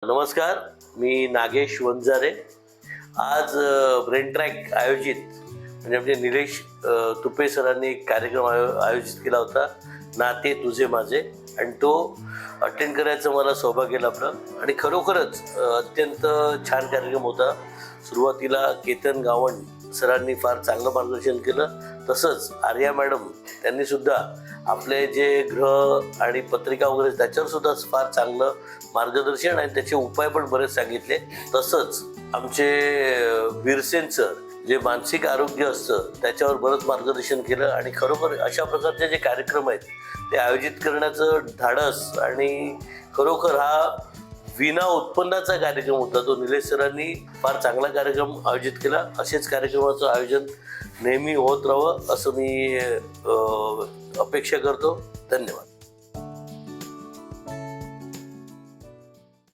नमस्कार, मी नागेश वंजारे. आज brain track आयोजित म्हणजे आमचे निलेश तुपे सरांनी एक कार्यक्रम आयोजित केला होता, नाते तुझे माझे, आणि तो अटेंड करायचं मला सौभाग्य लाभलं. आणि खरोखरच अत्यंत छान कार्यक्रम होता. सुरुवातीला केतन गावण सरांनी फार चांगलं मार्गदर्शन केलं. तसंच आर्या मॅडम त्यांनी सुद्धा आपले जे ग्रह आणि पत्रिका वगैरे त्याच्यावर सुद्धा फार चांगलं मार्गदर्शन आणि त्याचे उपाय पण बरेच सांगितले. तसंच आमचे बिरसेन सर जे मानसिक आरोग्य असतं त्याच्यावर बरंच मार्गदर्शन केलं. आणि खरोखर अशा प्रकारचे जे कार्यक्रम आहेत ते आयोजित करण्याचं धाडस आणि खरोखर हा विना उत्पन्नाचा कार्यक्रम होता. तो निलेश सरांनी फार चांगला कार्यक्रम आयोजित केला. असेच कार्यक्रमाचं आयोजन नेहमी होत राहावं असं मी अपेक्षा करतो. धन्यवाद.